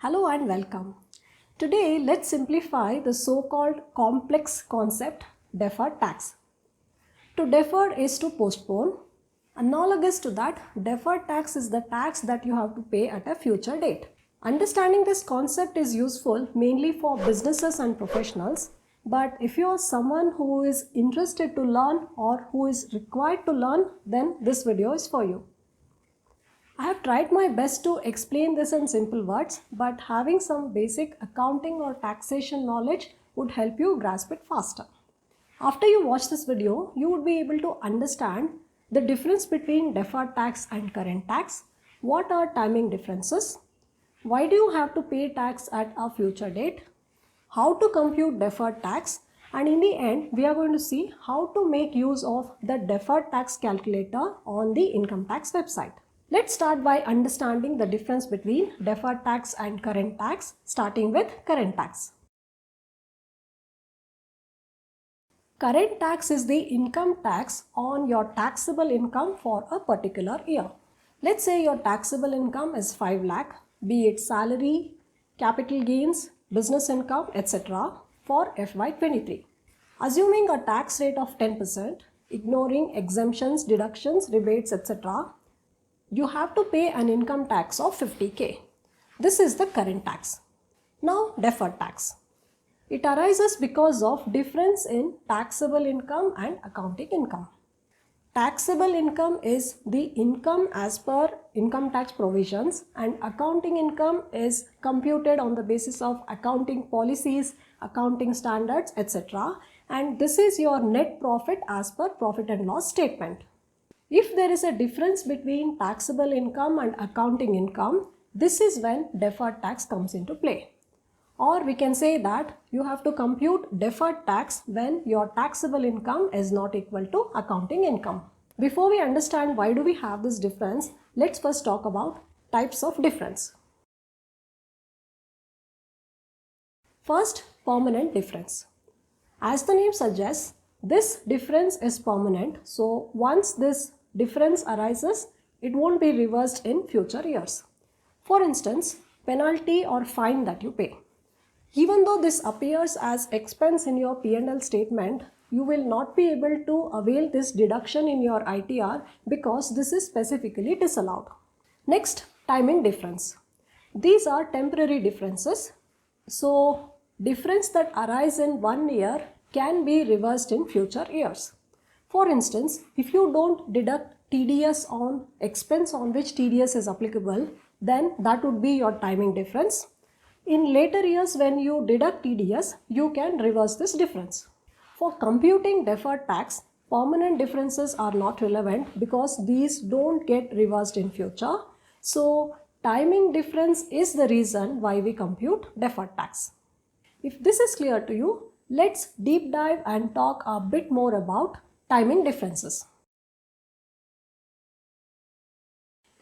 Hello and welcome. Today let's simplify the so-called complex concept deferred tax. To defer is to postpone. Analogous to that, deferred tax is the tax that you have to pay at a future date. Understanding this concept is useful mainly for businesses and professionals, but if you are someone who is interested to learn or who is required to learn, then this video is for you. I have tried my best to explain this in simple words, but having some basic accounting or taxation knowledge would help you grasp it faster. After you watch this video, you would be able to understand the difference between deferred tax and current tax, what are timing differences, why do you have to pay tax at a future date, how to compute deferred tax, and in the end, we are going to see how to make use of the Deferred Tax Calculator on the income tax website. Let's start by understanding the difference between deferred tax and current tax, starting with current tax. Current tax is the income tax on your taxable income for a particular year. Let's say your taxable income is 5 lakh, be it salary, capital gains, business income, etc. for FY23. Assuming a tax rate of 10%, ignoring exemptions, deductions, rebates, etc., you have to pay an income tax of 50k. This is the current tax. Now, deferred tax. It arises because of difference in taxable income and accounting income. Taxable income is the income as per income tax provisions, and accounting income is computed on the basis of accounting policies, accounting standards, etc. And this is your net profit as per profit and loss statement. If there is a difference between taxable income and accounting income, this is when deferred tax comes into play. Or we can say that you have to compute deferred tax when your taxable income is not equal to accounting income. Before we understand why do we have this difference, let's first talk about types of difference. First, permanent difference. As the name suggests, this difference is permanent. So once this difference arises, it won't be reversed in future years. For instance, penalty or fine that you pay. Even though this appears as expense in your P&L statement, you will not be able to avail this deduction in your ITR because this is specifically disallowed. Next, timing difference. These are temporary differences. So, difference that arise in 1 year can be reversed in future years. For instance, if you don't deduct TDS on expense on which TDS is applicable, then that would be your timing difference. In later years, when you deduct TDS, you can reverse this difference. For computing deferred tax, permanent differences are not relevant because these don't get reversed in future. So, timing difference is the reason why we compute deferred tax. If this is clear to you, let's deep dive and talk a bit more about timing differences.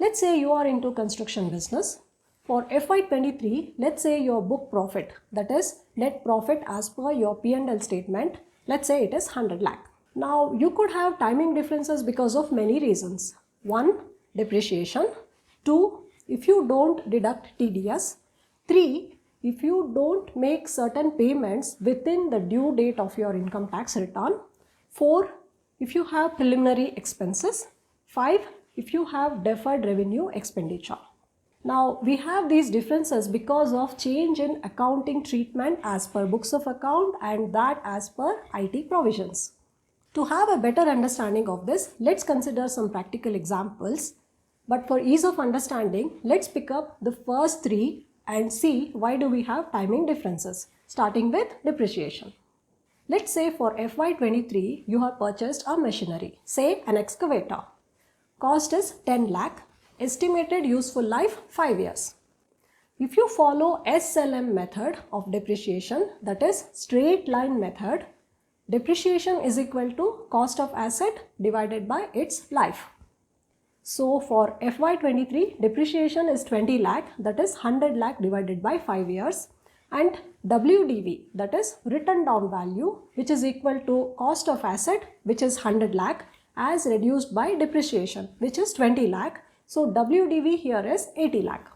Let's say you are into construction business. For FY23, let's say your book profit, that is net profit as per your P&L statement, let's say it is 100 lakh. Now you could have timing differences because of many reasons. 1. Depreciation. 2. If you don't deduct TDS. 3. If you don't make certain payments within the due date of your income tax return. 4. If you have preliminary expenses. 5. If you have deferred revenue expenditure. Now, we have these differences because of change in accounting treatment as per books of account and that as per IT provisions. To have a better understanding of this, let's consider some practical examples. But for ease of understanding, let's pick up the first 3 and see why do we have timing differences, starting with depreciation. Let's say for FY23, you have purchased a machinery, say an excavator. Cost is 10 lakh. Estimated useful life 5 years. If you follow SLM method of depreciation, that is straight line method, depreciation is equal to cost of asset divided by its life. So for FY23, depreciation is 20 lakh, that is 100 lakh divided by 5 years, and WDV, that is written down value, which is equal to cost of asset, which is 100 lakh as reduced by depreciation, which is 20 lakh. So WDV here is 80 lakh.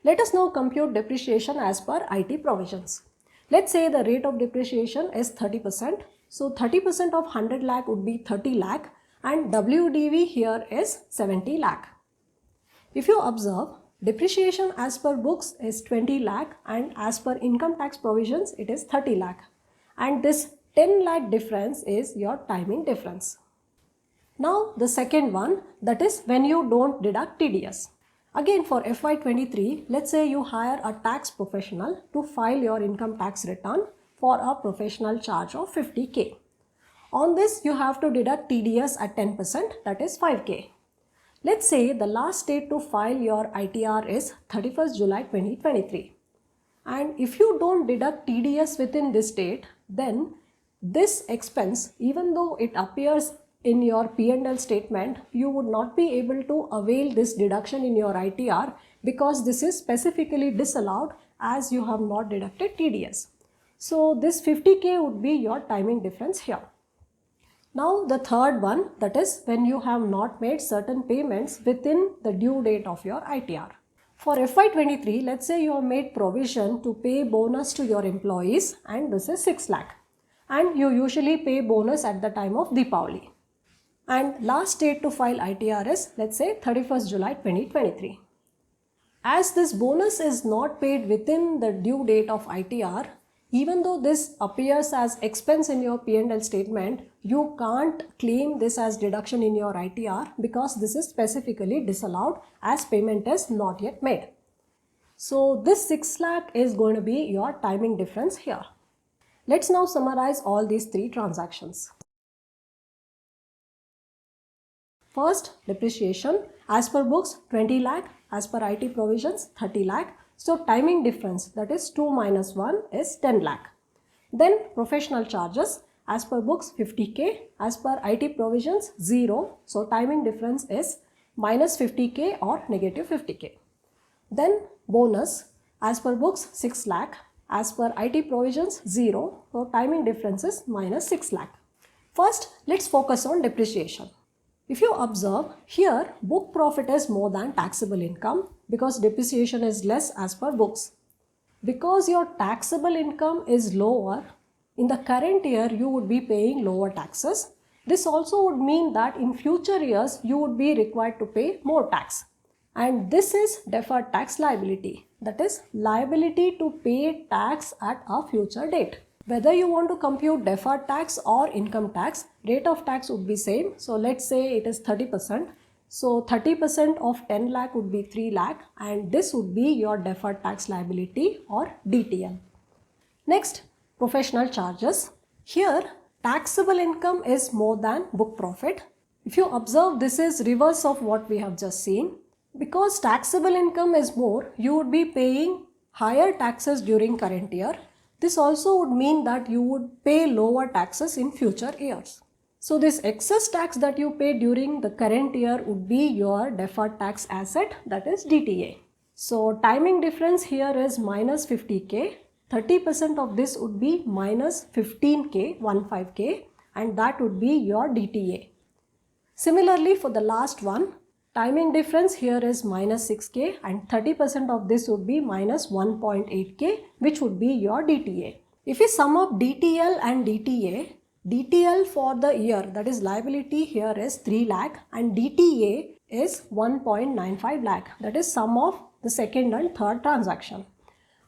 Let us now compute depreciation as per IT provisions. Let's say the rate of depreciation is 30%. So 30% of 100 lakh would be 30 lakh and WDV here is 70 lakh. If you observe, depreciation as per books is 20 lakh and as per income tax provisions it is 30 lakh. And this 10 lakh difference is your timing difference. Now the second one, that is when you don't deduct TDS. Again for FY23, let's say you hire a tax professional to file your income tax return for a professional charge of 50k. On this you have to deduct TDS at 10%, that is 5k. Let's say the last date to file your ITR is 31st July 2023. And if you don't deduct TDS within this date, then this expense, even though it appears in your P&L statement, you would not be able to avail this deduction in your ITR because this is specifically disallowed as you have not deducted TDS. So this 50k would be your timing difference here. Now the third one, that is when you have not made certain payments within the due date of your ITR. For FY23, let's say you have made provision to pay bonus to your employees and this is 6 lakh. And you usually pay bonus at the time of Deepavali. And last date to file ITR is, let's say, 31st July 2023. As this bonus is not paid within the due date of ITR, even though this appears as expense in your P&L statement, you can't claim this as deduction in your ITR because this is specifically disallowed as payment is not yet made. So this 6 lakh is going to be your timing difference here. Let's now summarize all these three transactions. First, depreciation as per books 20 lakh, as per IT provisions 30 lakh. So timing difference, that is 2 minus 1 is 10 lakh. Then professional charges as per books 50k, as per IT provisions 0. So timing difference is minus 50k or negative 50k. Then bonus as per books 6 lakh, as per IT provisions 0. So timing difference is minus 6 lakh. First, let's focus on depreciation. If you observe, here book profit is more than taxable income because depreciation is less as per books. Because your taxable income is lower, in the current year you would be paying lower taxes. This also would mean that in future years you would be required to pay more tax. And this is deferred tax liability, that is liability to pay tax at a future date. Whether you want to compute deferred tax or income tax, rate of tax would be same. So let's say it is 30%. So 30% of 10 lakh would be 3 lakh and this would be your deferred tax liability or DTL. Next, professional charges. Here, taxable income is more than book profit. If you observe, this is reverse of what we have just seen. Because taxable income is more, you would be paying higher taxes during current year. This also would mean that you would pay lower taxes in future years. So this excess tax that you pay during the current year would be your deferred tax asset, that is DTA. So timing difference here is minus 50k. 30% of this would be minus 15k, 15k, and that would be your DTA. Similarly, for the last one, timing difference here is minus 6k and 30% of this would be minus 1.8k, which would be your DTA. If we sum up DTL and DTA, DTL for the year, that is liability here is 3 lakh and DTA is 1.95 lakh, that is sum of the second and third transaction.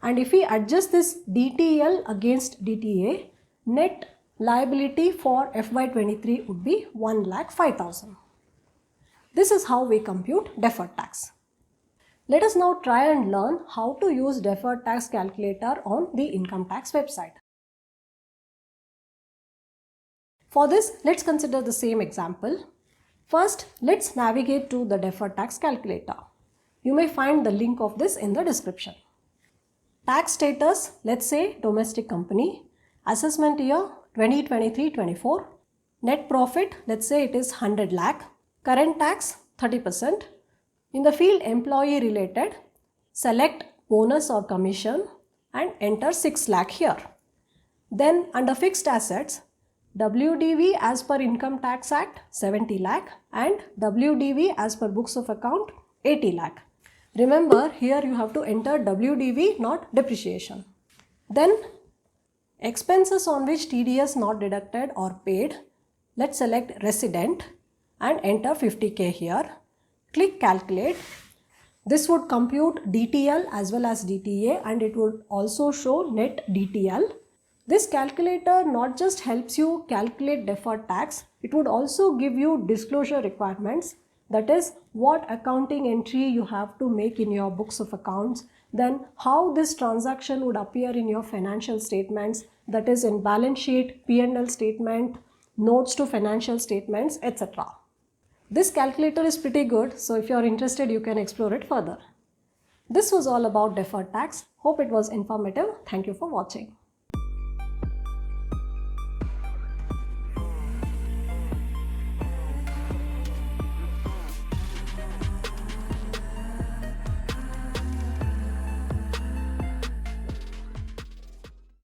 And if we adjust this DTL against DTA, net liability for FY23 would be 1,05,000. This is how we compute deferred tax. Let us now try and learn how to use deferred tax calculator on the income tax website. For this, let's consider the same example. First, let's navigate to the deferred tax calculator. You may find the link of this in the description. Tax status, let's say domestic company. Assessment year 2023-24. Net profit, let's say it is 100 lakh. Current tax 30%. In the field employee related, select bonus or commission and enter 6 lakh here. Then under fixed assets, WDV as per Income Tax Act 70 lakh and WDV as per books of account 80 lakh. Remember, here you have to enter WDV, not depreciation. Then expenses on which TDS not deducted or paid. Let's select resident and enter 50K here. Click calculate. This would compute DTL as well as DTA, and it would also show net DTL. This calculator not just helps you calculate deferred tax, it would also give you disclosure requirements. That is, what accounting entry you have to make in your books of accounts, then how this transaction would appear in your financial statements, that is in balance sheet, P&L statement, notes to financial statements, etc. This calculator is pretty good, so if you are interested, you can explore it further. This was all about deferred tax. Hope it was informative. Thank you for watching.